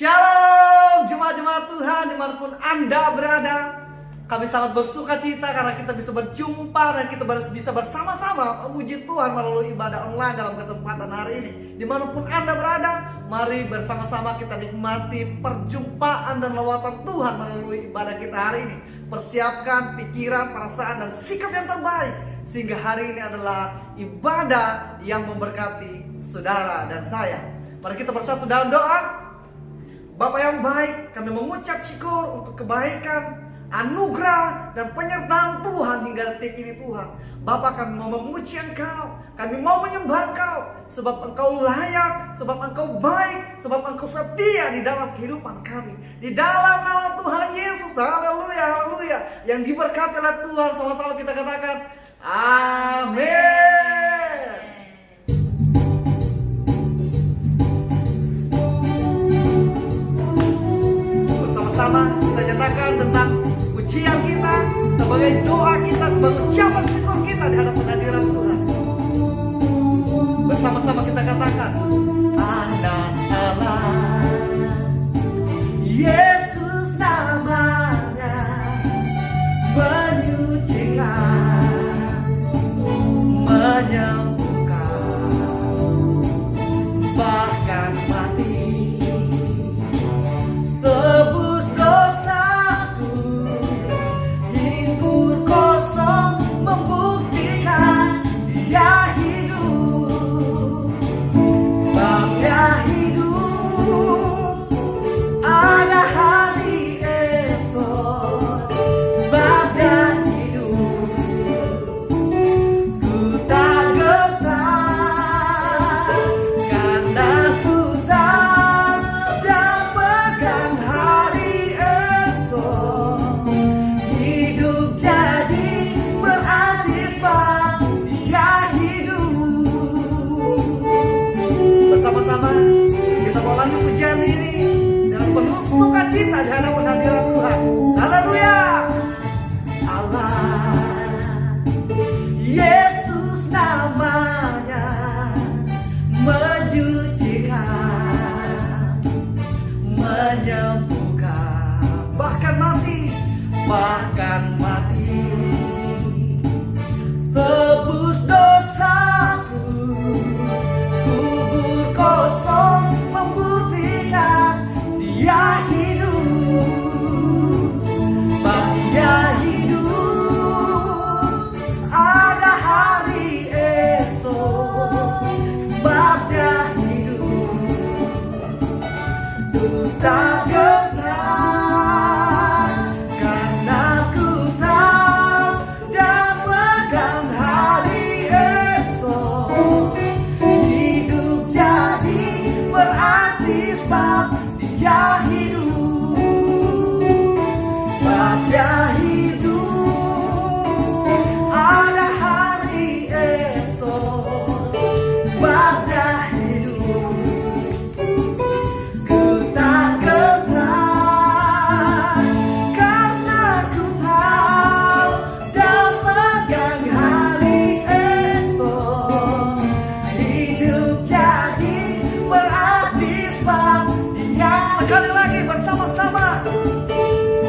Shalom jemaat-jemaat Tuhan dimanapun Anda berada. Kami sangat bersuka cita karena kita bisa berjumpa dan kita bisa bersama-sama memuji Tuhan melalui ibadah online dalam kesempatan hari ini. Dimanapun Anda berada, mari bersama-sama kita nikmati perjumpaan dan lawatan Tuhan melalui ibadah kita hari ini. Persiapkan pikiran, perasaan, dan sikap yang terbaik sehingga hari ini adalah ibadah yang memberkati saudara dan saya. Mari kita bersatu dalam doa. Bapa yang baik, kami mengucap syukur untuk kebaikan, anugerah, dan penyertaan Tuhan hingga detik ini Tuhan. Bapa, kami mau memuji Engkau, kami mau menyembah Engkau, sebab Engkau layak, sebab Engkau baik, sebab Engkau setia di dalam kehidupan kami. Di dalam nama Tuhan Yesus, haleluya, haleluya. Yang diberkati oleh Tuhan, sama-sama kita katakan, amin. Bersama kita nyatakan tentang pujian kita sebagai doa kita, sebagai ucapan syukur kita di hadapan hadirat Tuhan. Bersama-sama kita katakan, anak Allah, Yesus namanya menyucikan, menyembuhkan, bahkan mati tebus dosaku, hinggur kosong membuktikan Dia hidup, sebab Dia hidup, ada hari esok, sebab Dia hidup, ku tak getar, karena ku tahu dan pegang hari esok. Hidup jadi berarti sebab Dia hidup. Bersama-sama kita mau lanjut pujian ini dengan penuh sukacita di hadapan hadirat Tuhan. Haleluya. Allah, Yesus namanya menyucikan, menyembuhkan, bahkan mati tebus dosaku, kubur kosong membuktikan Dia hidup, bagi Dia hidup, ada hari esok, sebab Dia hidup, ku tak getar, karena ku tahu dan pegang hari esok. Hidup jadi berarti sebab Dia hidup, sebab Dia hidup, ada hari esok, sebab Dia hidup, ku tak getar, karena ku tahu dan pegang hari esok. Hidup jadi berarti sebab Dia, sekali lagi bersama-sama,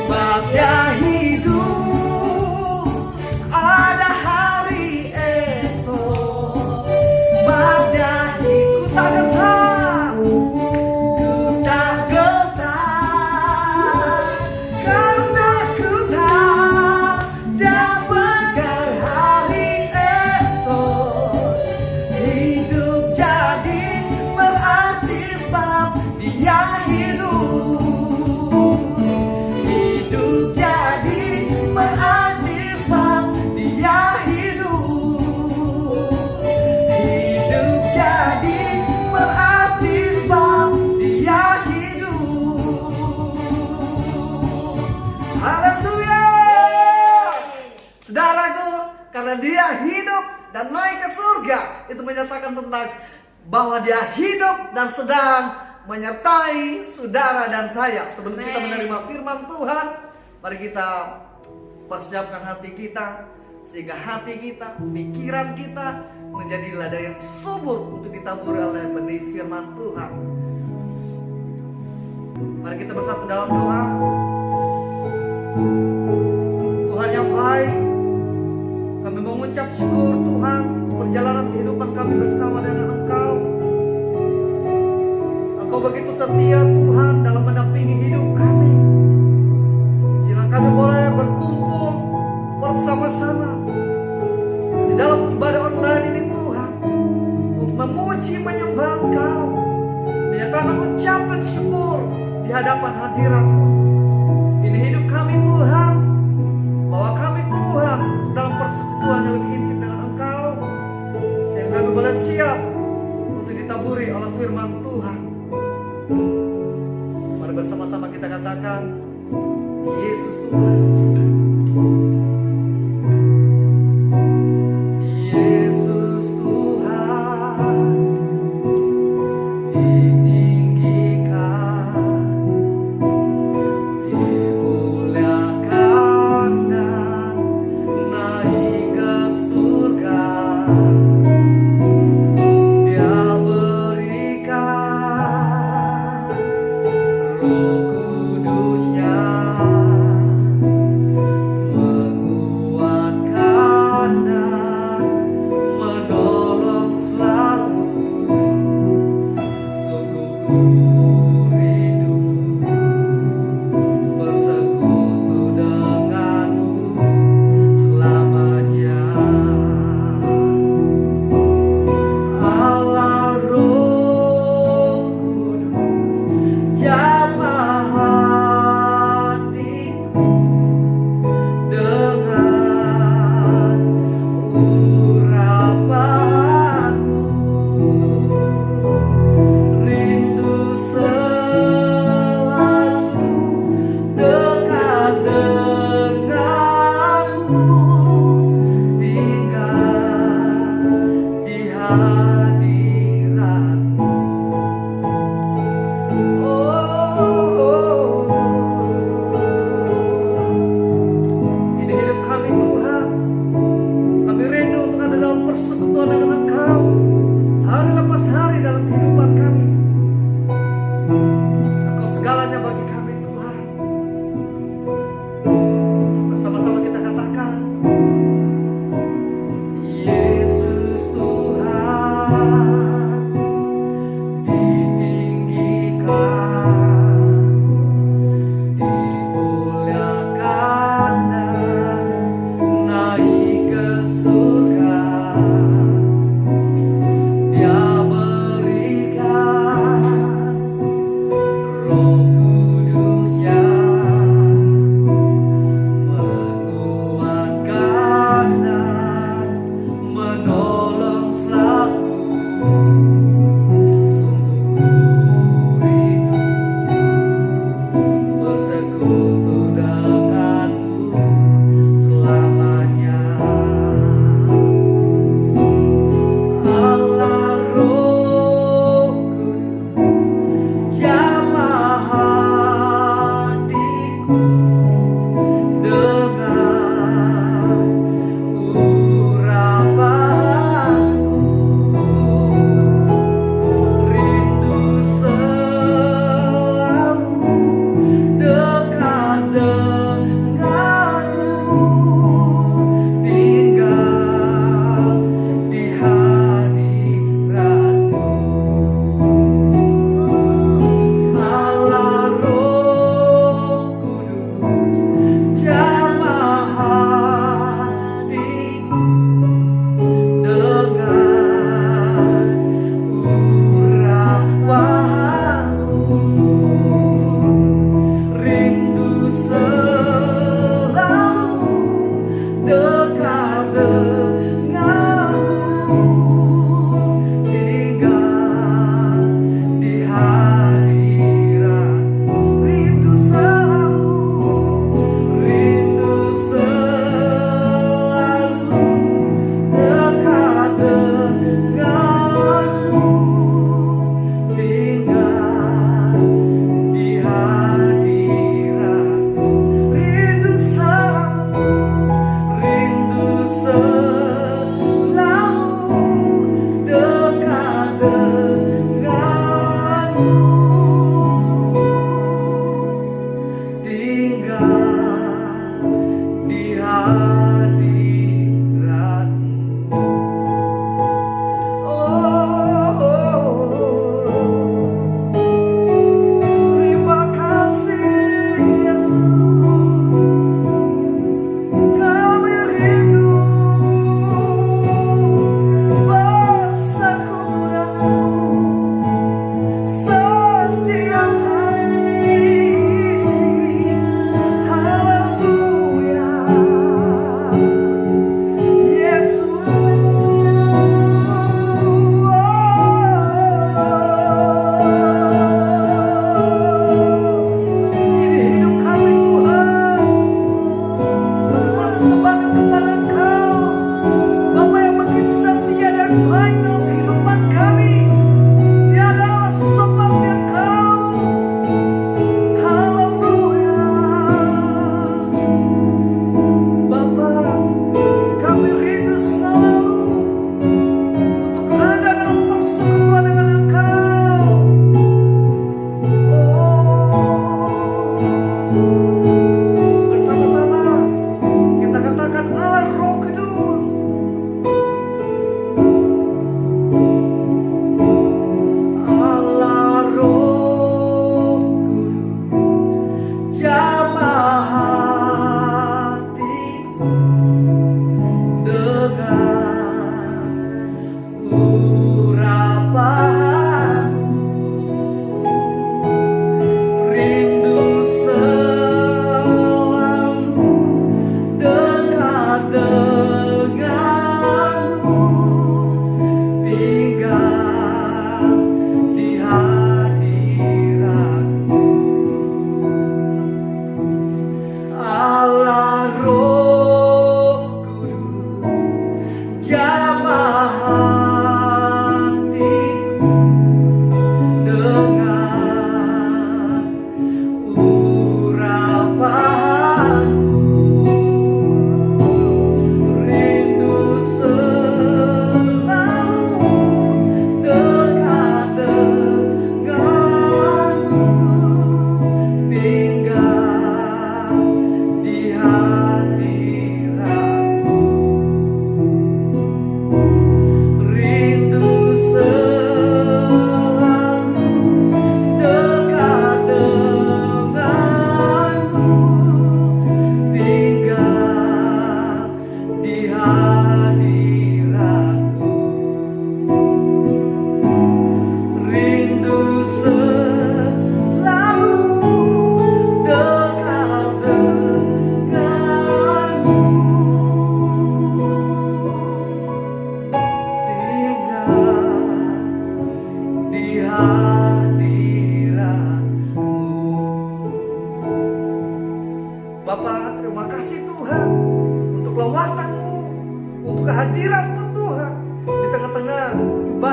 sebab Dia hidup, ada hari esok, sebab Dia hidup, ku tak getar, karena ku tahu dan pegang hari esok. Hidup jadi berarti sebab Dia hidup, hidup jadi berarti sebab Dia hidup, hidup jadi berarti sebab Dia hidup. Haleluya. Saudaraku, karena Dia hidup dan naik ke surga, itu menyatakan tentang bahwa Dia hidup dan sedang menyertai saudara dan saya. Sebelum kita menerima firman Tuhan, mari kita persiapkan hati kita sehingga hati kita, pikiran kita menjadi ladang yang subur untuk ditaburi oleh benih firman Tuhan. Mari kita bersatu dalam doa. Tuhan yang baik, kami mengucap syukur Tuhan perjalanan kehidupan kami bersama dengan Engkau. Engkau begitu setia Tuhan dalam mendampingi hidup kami. Sehingga kami boleh berkumpul bersama-sama di dalam ibadah online ini Tuhan, untuk memuji menyembah Engkau, menyatakan ucapan syukur di hadapan hadirat-Mu. Ini hidup kami Tuhan, bawa kami Tuhan dalam persekutuan yang lebih intim dengan Engkau, sehingga kami boleh siap untuk ditaburi oleh firman Tuhan. Mari bersama-sama kita katakan, Yesus Tuhan. Yesus Tuhan, ditinggikan, dimuliakan dan naik ke surga. Dia berikan Roh Kudus-Nya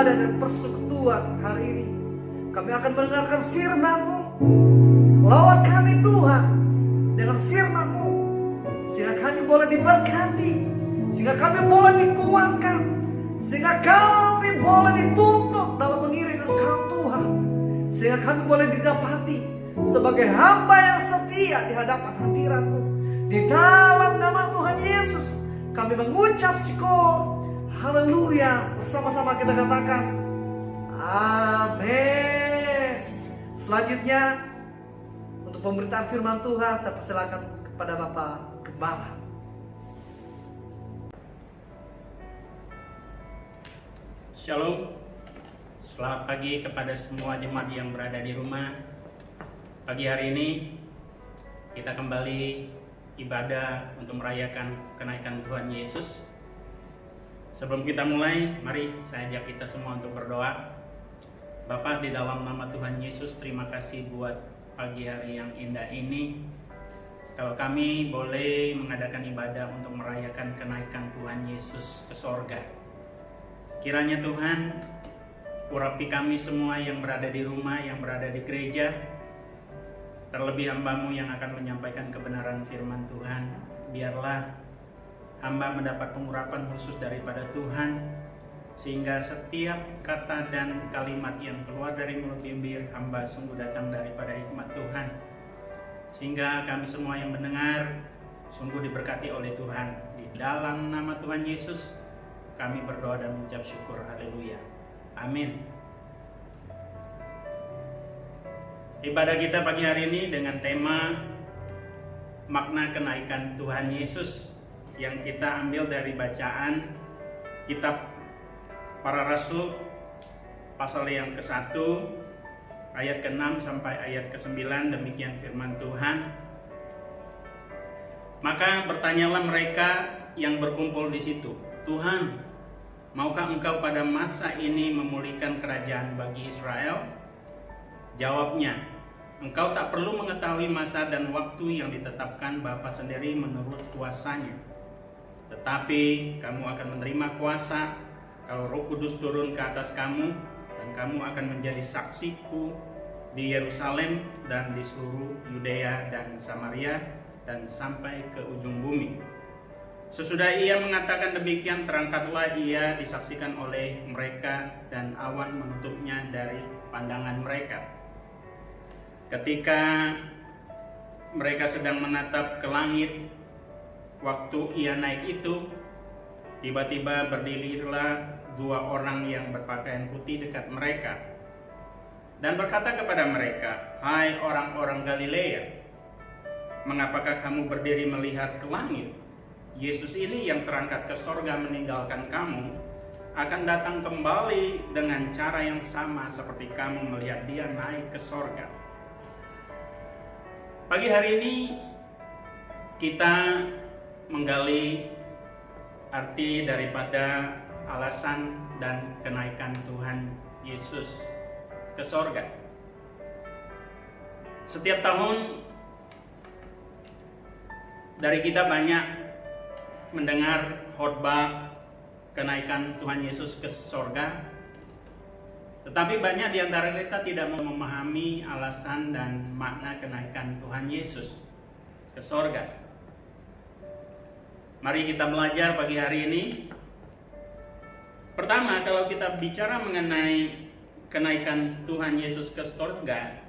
ibadah dan persekutuan hari ini. Kami akan mendengarkan firman-Mu. Lawat kami Tuhan dengan firman-Mu, sehingga kami boleh diberkati, sehingga kami boleh dikuatkan, sehingga kami boleh dituntut dalam mengiring Engkau Tuhan, sehingga kami boleh didapati sebagai hamba yang setia di hadapan hadirat-Mu. Di dalam nama Tuhan Yesus kami mengucap syukur. Haleluya. Bersama-sama kita katakan amin. Selanjutnya untuk pemberitaan firman Tuhan, saya persilakan kepada Bapak Gembala. Shalom. Selamat pagi kepada semua jemaat yang berada di rumah. Pagi hari ini kita kembali ibadah untuk merayakan kenaikan Tuhan Yesus. Sebelum kita mulai, mari saya ajak kita semua untuk berdoa. Bapa, di dalam nama Tuhan Yesus, terima kasih buat pagi hari yang indah ini. Kalau kami boleh mengadakan ibadah untuk merayakan kenaikan Tuhan Yesus ke sorga. Kiranya Tuhan, urapi kami semua yang berada di rumah, yang berada di gereja, terlebih hamba-Mu yang akan menyampaikan kebenaran firman Tuhan. Biarlah hamba mendapat pengurapan khusus daripada Tuhan, sehingga setiap kata dan kalimat yang keluar dari mulut bibir hamba sungguh datang daripada hikmat Tuhan, sehingga kami semua yang mendengar sungguh diberkati oleh Tuhan. Di dalam nama Tuhan Yesus kami berdoa dan mengucap syukur. Haleluya. Amin. Ibadah kita pagi hari ini dengan tema makna kenaikan Tuhan Yesus, yang kita ambil dari bacaan kitab Para Rasul pasal yang ke-1 ayat ke-6 sampai ayat ke-9. Demikian firman Tuhan. Maka bertanyalah mereka yang berkumpul di situ, "Tuhan, maukah Engkau pada masa ini memulihkan kerajaan bagi Israel?" Jawabnya, "Engkau tak perlu mengetahui masa dan waktu yang ditetapkan Bapa sendiri menurut kuasanya. Tetapi kamu akan menerima kuasa kalau Roh Kudus turun ke atas kamu, dan kamu akan menjadi saksiku di Yerusalem dan di seluruh Yudea dan Samaria dan sampai ke ujung bumi." Sesudah ia mengatakan demikian, terangkatlah ia disaksikan oleh mereka, dan awan menutupnya dari pandangan mereka. Ketika mereka sedang menatap ke langit waktu ia naik itu, tiba-tiba berdirilah dua orang yang berpakaian putih dekat mereka dan berkata kepada mereka, "Hai orang-orang Galilea, mengapakah kamu berdiri melihat ke langit? Yesus ini yang terangkat ke sorga meninggalkan kamu akan datang kembali dengan cara yang sama seperti kamu melihat dia naik ke sorga." Pagi hari ini kita menggali arti daripada alasan dan kenaikan Tuhan Yesus ke sorga. Setiap tahun dari kita banyak mendengar khotbah kenaikan Tuhan Yesus ke sorga, tetapi banyak di antara kita tidak memahami alasan dan makna kenaikan Tuhan Yesus ke sorga. Mari kita belajar pagi hari ini. Pertama, kalau kita bicara mengenai kenaikan Tuhan Yesus ke sorga,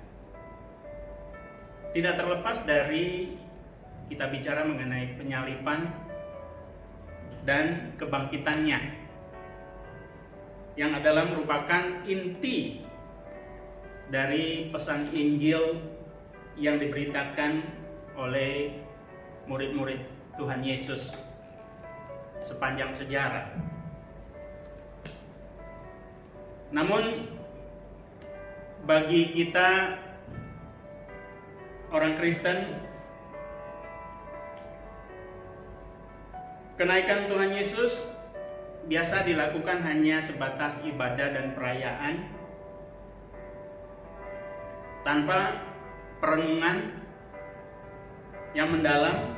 tidak terlepas dari kita bicara mengenai penyaliban dan kebangkitannya, yang adalah merupakan inti dari pesan Injil yang diberitakan oleh murid-murid Tuhan Yesus sepanjang sejarah. Namun bagi kita orang Kristen, kenaikan Tuhan Yesus biasa dilakukan hanya sebatas ibadah dan perayaan, tanpa perenungan yang mendalam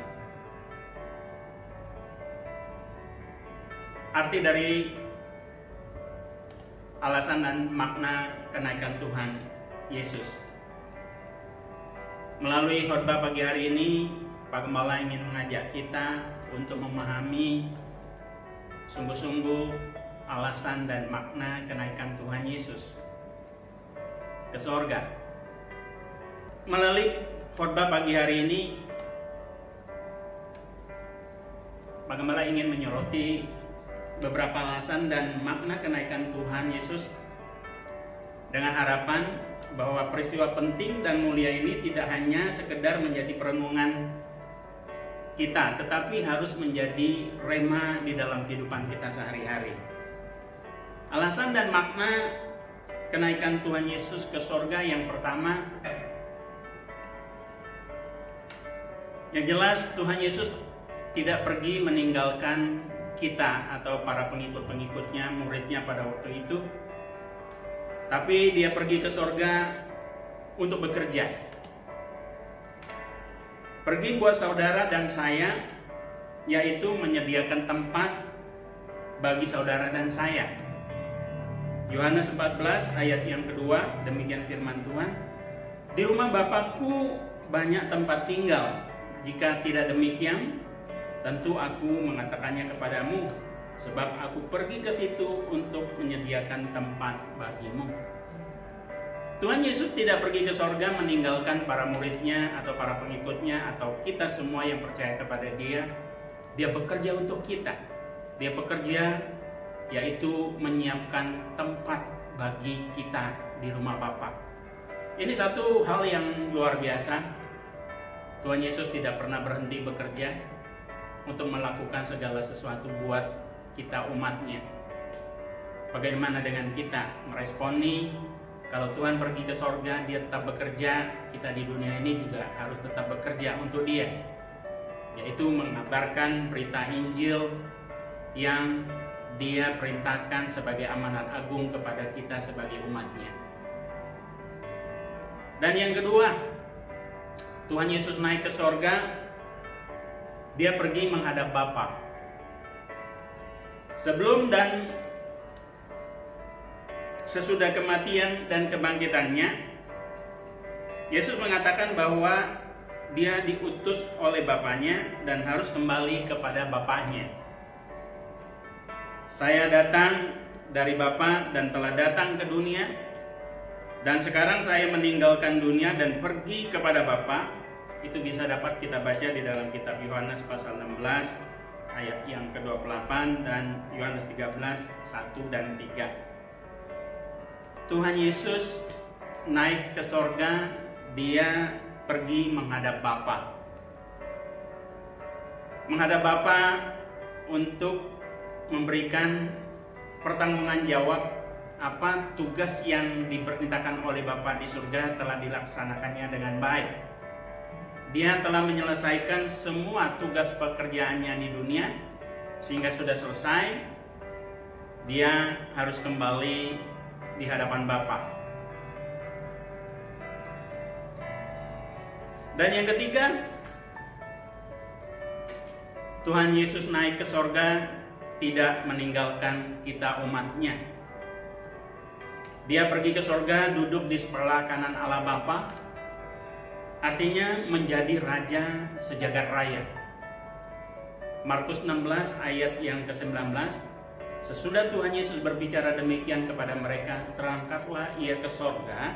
arti dari alasan dan makna kenaikan Tuhan Yesus. Melalui khotbah pagi hari ini, Pak Gembala ingin mengajak kita untuk memahami sungguh-sungguh alasan dan makna kenaikan Tuhan Yesus ke sorga. Melalui khotbah pagi hari ini, Pak Gembala ingin menyoroti beberapa alasan dan makna kenaikan Tuhan Yesus dengan harapan bahwa peristiwa penting dan mulia ini tidak hanya sekedar menjadi perenungan kita, tetapi harus menjadi rema di dalam kehidupan kita sehari-hari. Alasan dan makna kenaikan Tuhan Yesus ke sorga yang pertama, yang jelas Tuhan Yesus tidak pergi meninggalkan kita atau para pengikut-pengikutnya, muridnya pada waktu itu, tapi dia pergi ke sorga untuk bekerja. Pergi buat saudara dan saya, yaitu menyediakan tempat bagi saudara dan saya. Yohanes 14 ayat yang kedua, demikian firman Tuhan. Di rumah Bapakku banyak tempat tinggal. Jika tidak demikian, tentu aku mengatakannya kepadamu, sebab aku pergi ke situ untuk menyediakan tempat bagimu. Tuhan Yesus tidak pergi ke sorga meninggalkan para muridnya atau para pengikutnya atau kita semua yang percaya kepada dia. Dia bekerja untuk kita. Dia bekerja yaitu menyiapkan tempat bagi kita di rumah Bapa. Ini satu hal yang luar biasa. Tuhan Yesus tidak pernah berhenti bekerja untuk melakukan segala sesuatu buat kita umatnya. Bagaimana dengan kita meresponi kalau Tuhan pergi ke sorga, dia tetap bekerja, kita di dunia ini juga harus tetap bekerja untuk dia, yaitu mengabarkan berita Injil yang dia perintahkan sebagai amanat agung kepada kita sebagai umatnya. Dan yang kedua, Tuhan Yesus naik ke sorga, dia pergi menghadap Bapa. Sebelum dan sesudah kematian dan kebangkitannya, Yesus mengatakan bahwa dia diutus oleh Bapaknya dan harus kembali kepada Bapaknya. Saya datang dari Bapa dan telah datang ke dunia, dan sekarang saya meninggalkan dunia dan pergi kepada Bapa. Itu bisa dapat kita baca di dalam kitab Yohanes pasal 16 ayat yang ke-28 dan Yohanes 13 1 dan 3. Tuhan Yesus naik ke sorga, dia pergi menghadap Bapa. Menghadap Bapa untuk memberikan pertanggungan jawab apa tugas yang diperintahkan oleh Bapa di surga telah dilaksanakannya dengan baik. Dia telah menyelesaikan semua tugas pekerjaannya di dunia sehingga sudah selesai. Dia harus kembali di hadapan Bapa. Dan yang ketiga, Tuhan Yesus naik ke sorga tidak meninggalkan kita umatnya. Dia pergi ke sorga, duduk di sebelah kanan Allah Bapa, artinya menjadi Raja sejagat raya. Markus 16 ayat yang ke-19. Sesudah Tuhan Yesus berbicara demikian kepada mereka, terangkatlah ia ke sorga,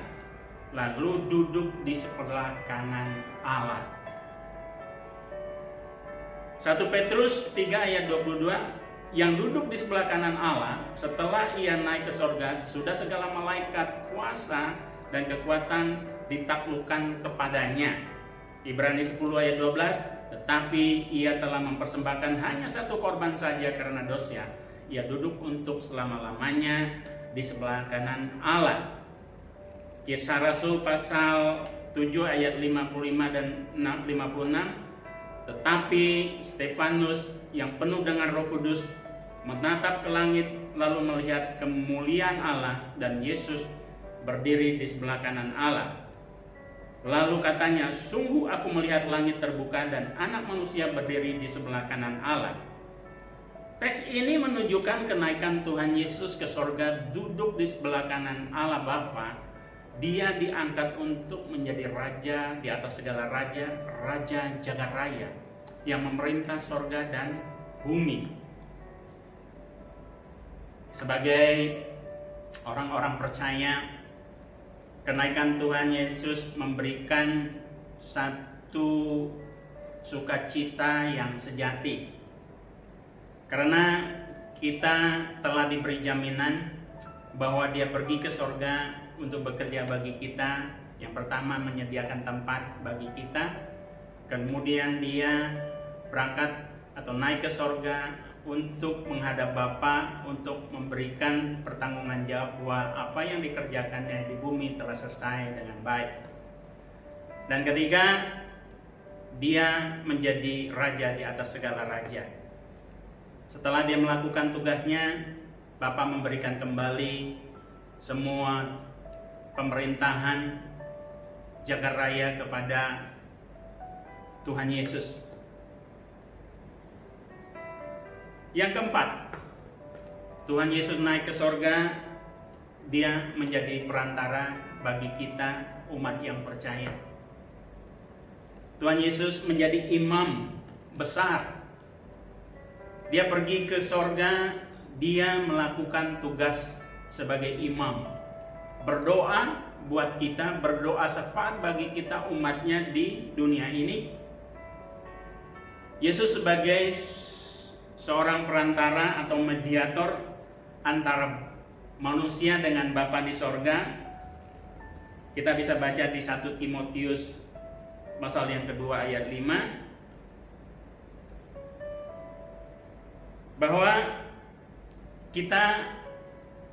lalu duduk di sebelah kanan Allah. 1 Petrus 3 ayat 22, yang duduk di sebelah kanan Allah setelah ia naik ke sorga, sesudah segala malaikat, kuasa, dan kekuatan ditaklukkan kepadanya. Ibrani 10 ayat 12, tetapi ia telah mempersembahkan hanya satu korban saja karena dosa. Ia duduk untuk selama-lamanya di sebelah kanan Allah. Kisah Rasul pasal 7 ayat 55 dan 56. Tetapi Stefanus yang penuh dengan Roh Kudus menatap ke langit lalu melihat kemuliaan Allah dan Yesus berdiri di sebelah kanan Allah. Lalu katanya, sungguh aku melihat langit terbuka dan Anak Manusia berdiri di sebelah kanan Allah. Teks ini menunjukkan kenaikan Tuhan Yesus ke sorga, duduk di sebelah kanan Allah Bapa. Dia diangkat untuk menjadi raja di atas segala raja, Raja Jagat Raya yang memerintah sorga dan bumi. Sebagai orang-orang percaya, kenaikan Tuhan Yesus memberikan satu sukacita yang sejati. Karena kita telah diberi jaminan bahwa Dia pergi ke sorga untuk bekerja bagi kita. Yang pertama, menyediakan tempat bagi kita. Kemudian Dia berangkat atau naik ke sorga untuk menghadap Bapa, untuk memberikan pertanggungan jawab bahwa apa yang dikerjakannya di bumi telah selesai dengan baik. Dan ketiga, Dia menjadi raja di atas segala raja. Setelah Dia melakukan tugasnya, Bapa memberikan kembali semua pemerintahan jagat raya kepada Tuhan Yesus. Yang keempat, Tuhan Yesus naik ke sorga. Dia menjadi perantara bagi kita umat yang percaya. Tuhan Yesus menjadi imam besar. Dia pergi ke sorga, Dia melakukan tugas sebagai imam. Berdoa buat kita, berdoa syafaat bagi kita umatnya di dunia ini. Yesus sebagai seorang perantara atau mediator antara manusia dengan Bapa di sorga. Kita bisa baca di 1 Timotius pasal yang kedua ayat 5. Bahwa kita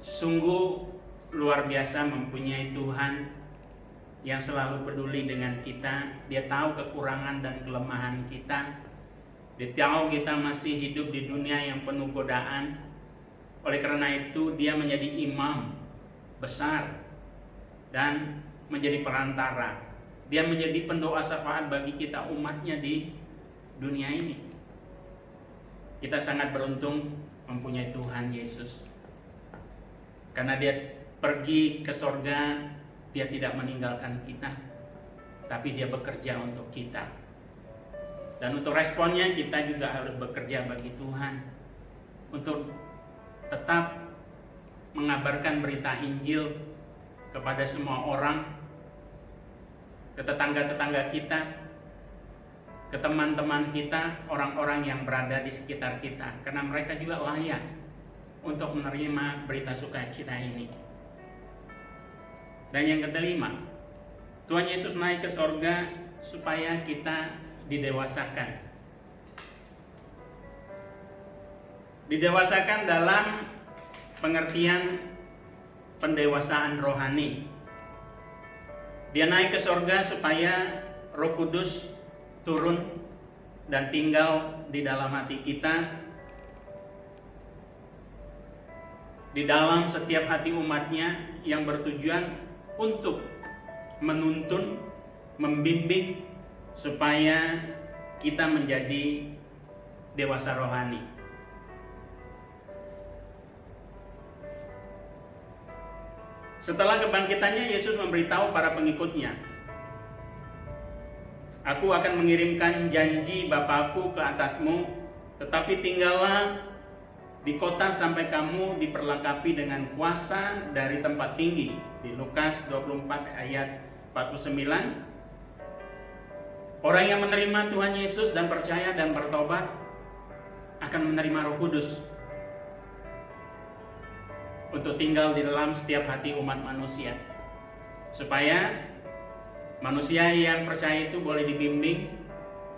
sungguh luar biasa mempunyai Tuhan yang selalu peduli dengan kita. Dia tahu kekurangan dan kelemahan kita. Dia tahu kita masih hidup di dunia yang penuh godaan. Oleh karena itu Dia menjadi imam besar dan menjadi perantara. Dia menjadi pendoa syafaat bagi kita umatnya di dunia ini. Kita sangat beruntung mempunyai Tuhan Yesus. Karena Dia pergi ke sorga, Dia tidak meninggalkan kita, tapi Dia bekerja untuk kita. Dan untuk responnya kita juga harus bekerja bagi Tuhan, untuk tetap mengabarkan berita Injil kepada semua orang, ke tetangga-tetangga kita, ke teman-teman kita, orang-orang yang berada di sekitar kita, karena mereka juga layak untuk menerima berita sukacita ini. Dan yang kelima, Tuhan Yesus naik ke sorga supaya kita didewasakan. Didewasakan dalam pengertian pendewasaan rohani. Dia naik ke sorga supaya Roh Kudus turun dan tinggal di dalam hati kita, di dalam setiap hati umatnya, yang bertujuan untuk menuntun, membimbing supaya kita menjadi dewasa rohani. Setelah kebangkitannya, Yesus memberitahu para pengikutnya, "Aku akan mengirimkan janji Bapakku ke atasmu, tetapi tinggallah di kota sampai kamu diperlengkapi dengan kuasa dari tempat tinggi." Di Lukas 24 ayat 49. Orang yang menerima Tuhan Yesus dan percaya dan bertobat akan menerima Roh Kudus untuk tinggal di dalam setiap hati umat manusia, supaya manusia yang percaya itu boleh dibimbing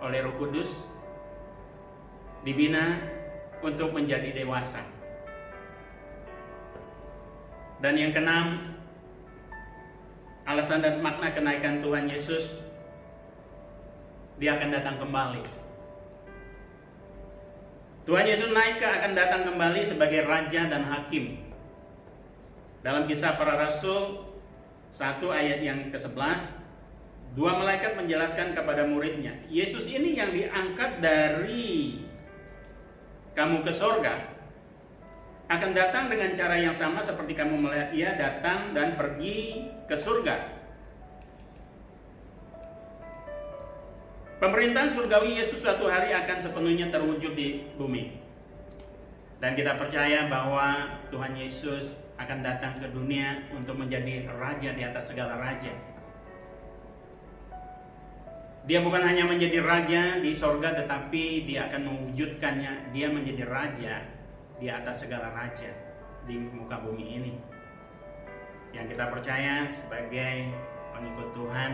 oleh Roh Kudus, dibina untuk menjadi dewasa. Dan yang keenam, alasan dan makna kenaikan Tuhan Yesus, Dia akan datang kembali. Tuhan Yesus akan datang kembali sebagai Raja dan Hakim. Dalam Kisah Para Rasul 1 ayat yang ke-11, dua malaikat menjelaskan kepada muridnya, Yesus ini yang diangkat dari kamu ke sorga, akan datang dengan cara yang sama seperti kamu melihat ia datang dan pergi ke surga. Pemerintahan surgawi Yesus suatu hari akan sepenuhnya terwujud di bumi. Dan kita percaya bahwa Tuhan Yesus akan datang ke dunia untuk menjadi raja di atas segala raja. Dia bukan hanya menjadi raja di sorga, tetapi dia akan mewujudkannya. Dia menjadi raja di atas segala raja di muka bumi ini. Yang kita percaya sebagai pengikut Tuhan,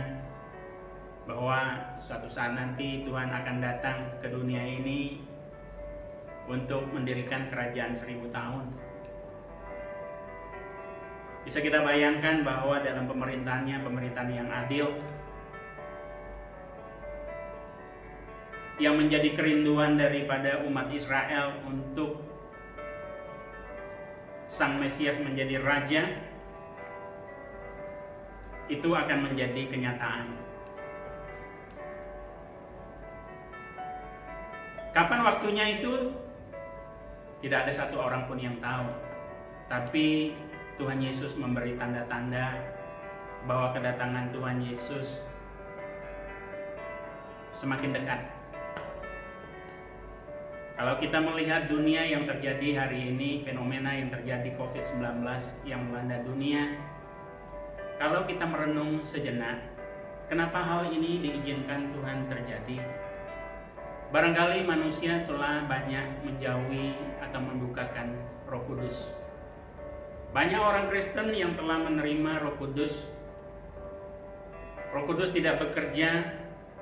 bahwa suatu saat nanti Tuhan akan datang ke dunia ini untuk mendirikan kerajaan 1000 tahun. Bisa kita bayangkan bahwa dalam pemerintahannya, pemerintahan yang adil, yang menjadi kerinduan daripada umat Israel untuk Sang Mesias menjadi raja, itu akan menjadi kenyataan. Kapan waktunya itu? Tidak ada satu orang pun yang tahu. Tapi Tuhan Yesus memberi tanda-tanda bahwa kedatangan Tuhan Yesus semakin dekat. Kalau kita melihat dunia yang terjadi hari ini, fenomena yang terjadi COVID-19 yang melanda dunia, kalau kita merenung sejenak, kenapa hal ini diizinkan Tuhan terjadi? Barangkali manusia telah banyak menjauhi atau mendukakan Roh Kudus. Banyak orang Kristen yang telah menerima Roh Kudus. Roh Kudus tidak bekerja,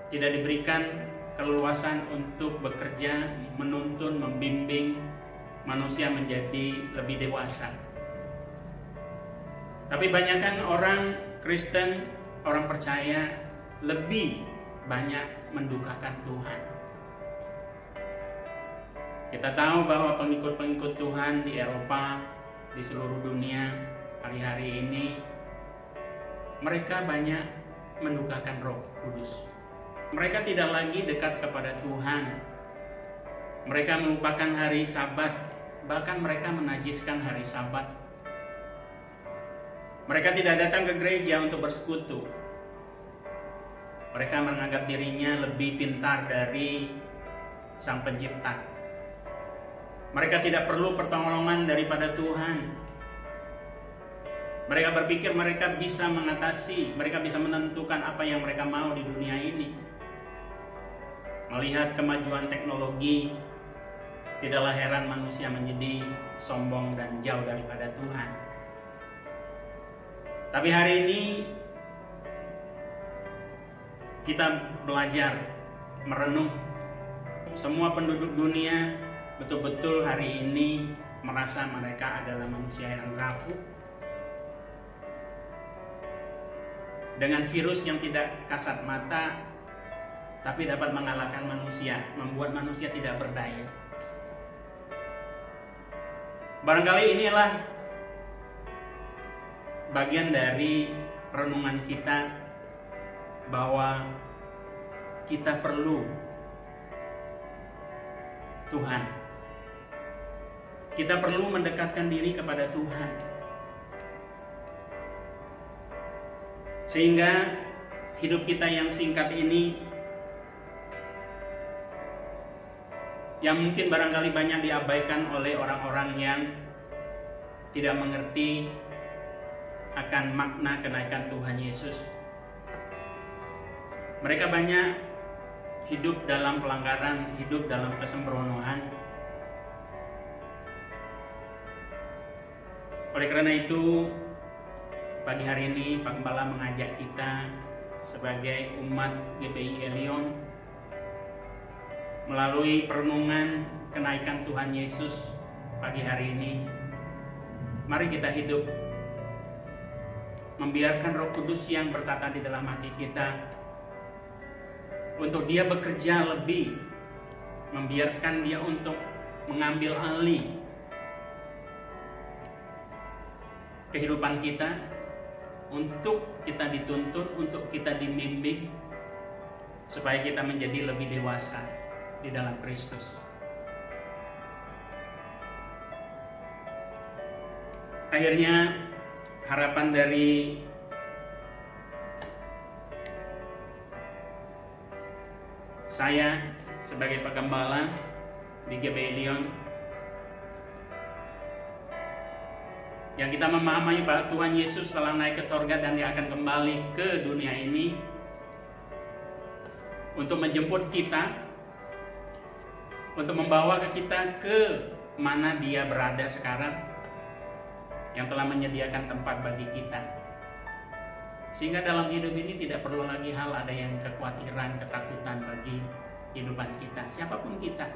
tidak diberikan keleluasan untuk bekerja, menuntun, membimbing manusia menjadi lebih dewasa. Tapi banyakkan orang Kristen, orang percaya lebih banyak mendukakan Tuhan. Kita tahu bahwa pengikut-pengikut Tuhan di Eropa, di seluruh dunia hari-hari ini, mereka banyak mendukakan Roh Kudus. Mereka tidak lagi dekat kepada Tuhan. Mereka melupakan hari Sabat, bahkan mereka menajiskan hari Sabat. Mereka tidak datang ke gereja untuk bersekutu. Mereka menganggap dirinya lebih pintar dari Sang Pencipta. Mereka tidak perlu pertolongan daripada Tuhan. Mereka berpikir mereka bisa mengatasi, mereka bisa menentukan apa yang mereka mau di dunia ini. Melihat kemajuan teknologi, tidaklah heran manusia menjadi sombong dan jauh daripada Tuhan. Tapi hari ini kita belajar merenung. Semua penduduk dunia betul-betul hari ini merasa mereka adalah manusia yang rapuh, dengan virus yang tidak kasat mata tapi dapat mengalahkan manusia, membuat manusia tidak berdaya. Barangkali inilah bagian dari renungan kita, bahwa kita perlu Tuhan. Kita perlu mendekatkan diri kepada Tuhan, sehingga hidup kita yang singkat ini, yang mungkin barangkali banyak diabaikan oleh orang-orang yang tidak mengerti akan makna kenaikan Tuhan Yesus. Mereka banyak hidup dalam pelanggaran, hidup dalam kesembronoan. Oleh karena itu, pagi hari ini Pak Gembala mengajak kita sebagai umat GBI Elion melalui perenungan kenaikan Tuhan Yesus pagi hari ini. Mari kita hidup membiarkan Roh Kudus yang bertata di dalam hati kita untuk Dia bekerja lebih, membiarkan Dia untuk mengambil alih kehidupan kita, untuk kita dituntun, untuk kita dibimbing, supaya kita menjadi lebih dewasa di dalam Kristus. akhirnya harapan dari saya sebagai pegembala di GBI Lyon, yang kita memahami bahwa Tuhan Yesus telah naik ke sorga dan Dia akan kembali ke dunia ini untuk menjemput kita, untuk membawa kita ke mana Dia berada sekarang, yang telah menyediakan tempat bagi kita. Sehingga dalam hidup ini tidak perlu lagi hal ada yang kekhawatiran, ketakutan bagi kehidupan kita, siapapun kita.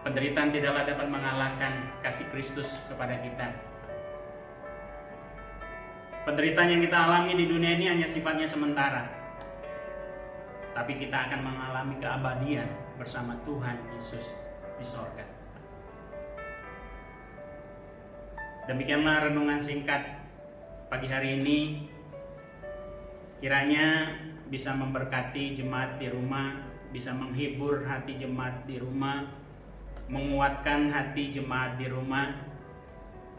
Penderitaan tidaklah dapat mengalahkan kasih Kristus kepada kita. Penderitaan yang kita alami di dunia ini hanya sifatnya sementara, tapi kita akan mengalami keabadian bersama Tuhan Yesus di sorga. Demikianlah renungan singkat pagi hari ini. Kiranya bisa memberkati jemaat di rumah, bisa menghibur hati jemaat di rumah, menguatkan hati jemaat di rumah,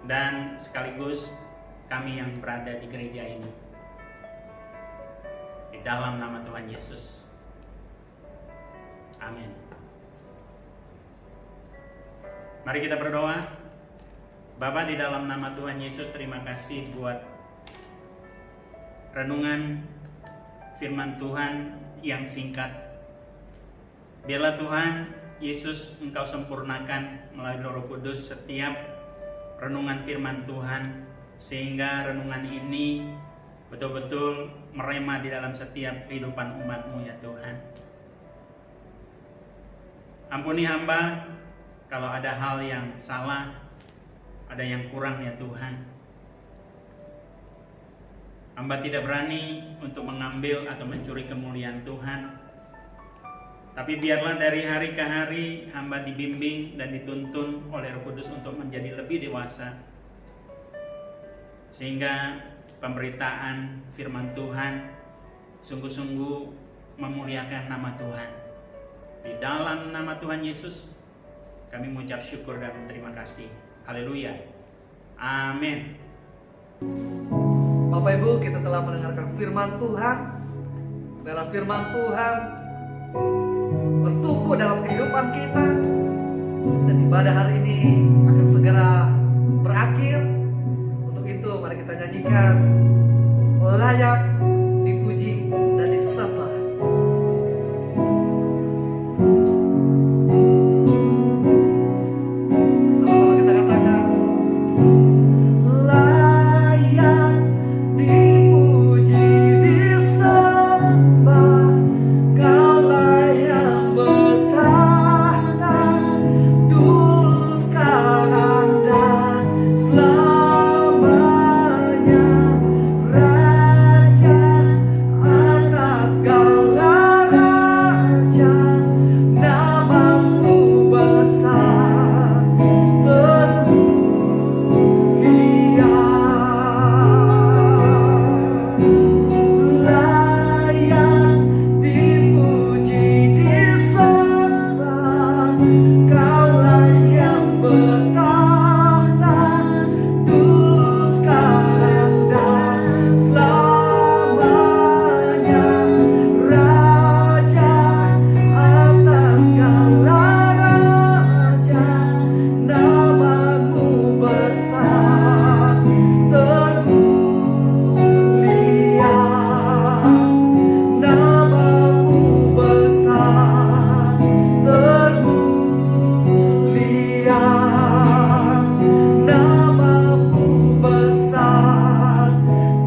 dan sekaligus kami yang berada di gereja ini. Di dalam nama Tuhan Yesus. Amin. Mari kita berdoa. Bapa, di dalam nama Tuhan Yesus, terima kasih buat renungan firman Tuhan yang singkat. Biarlah Tuhan Yesus Engkau sempurnakan melalui Roh Kudus setiap renungan firman Tuhan, sehingga renungan ini betul-betul merema di dalam setiap kehidupan umat-Mu ya Tuhan. Ampuni hamba kalau ada hal yang salah, ada yang kurang ya Tuhan. Hamba tidak berani untuk mengambil atau mencuri kemuliaan Tuhan. Tapi biarlah dari hari ke hari hamba dibimbing dan dituntun oleh Roh Kudus untuk menjadi lebih dewasa, sehingga pemberitaan firman Tuhan sungguh-sungguh memuliakan nama Tuhan. Di dalam nama Tuhan Yesus kami mengucap syukur dan berterima kasih. Haleluya. Amin. Bapak Ibu, kita telah mendengarkan firman Tuhan. Biarlah firman Tuhan bertumbuh dalam kehidupan kita, dan ibadah hari ini akan segera berakhir. Untuk itu mari kita nyanyikan layak dipuji dan disembah. Sama-sama kita katakan layak dipuji disembah. Kaulah yang bertahta dulu, sekarang, dan selamanya. Raja atas segala raja, namamu besar termulia. Layak dipuji disembah. Kaulah yang bertahta dulu, sekarang, dan selamanya. Raja atas segala raja, namamu besar termulia. Namamu besar termulia. Namamu besar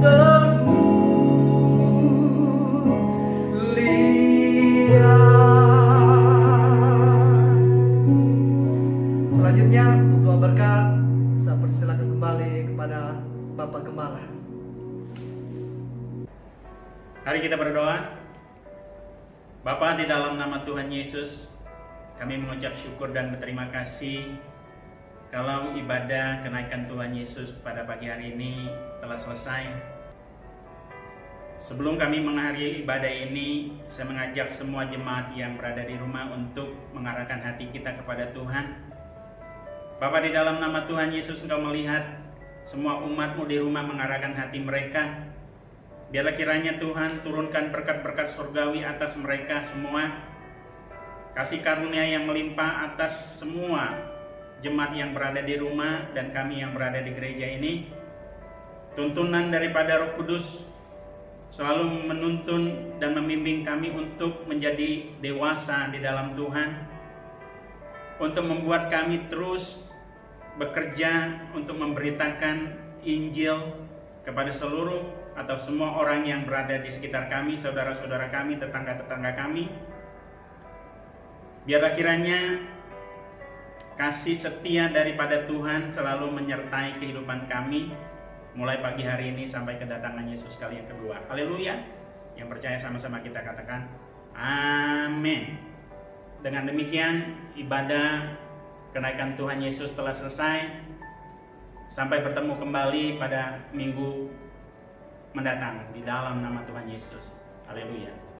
termulia. Selanjutnya untuk doa berkat, saya persilakan kembali kepada Bapak Gembala. Mari kita berdoa. Bapa, di dalam nama Tuhan Yesus, kami mengucap syukur dan berterima kasih kalau ibadah kenaikan Tuhan Yesus pada pagi hari ini telah selesai. Sebelum kami mengakhiri ibadah ini, saya mengajak semua jemaat yang berada di rumah untuk mengarahkan hati kita kepada Tuhan. Bapa, di dalam nama Tuhan Yesus, Engkau melihat semua umat-Mu di rumah mengarahkan hati mereka. Biarlah kiranya Tuhan turunkan berkat-berkat surgawi atas mereka semua. Kasih karunia yang melimpah atas semua jemaat yang berada di rumah dan kami yang berada di gereja ini. Tuntunan daripada Roh Kudus selalu menuntun dan membimbing kami untuk menjadi dewasa di dalam Tuhan, untuk membuat kami terus bekerja untuk memberitakan Injil kepada seluruh atau semua orang yang berada di sekitar kami, saudara-saudara kami, tetangga-tetangga kami. Biarlah kiranya kasih setia daripada Tuhan selalu menyertai kehidupan kami, mulai pagi hari ini sampai kedatangan Yesus kali yang kedua. Haleluya. Yang percaya sama-sama kita katakan amin. Dengan demikian ibadah kenaikan Tuhan Yesus telah selesai. Sampai bertemu kembali pada minggu mendatang di dalam nama Tuhan Yesus. Haleluya.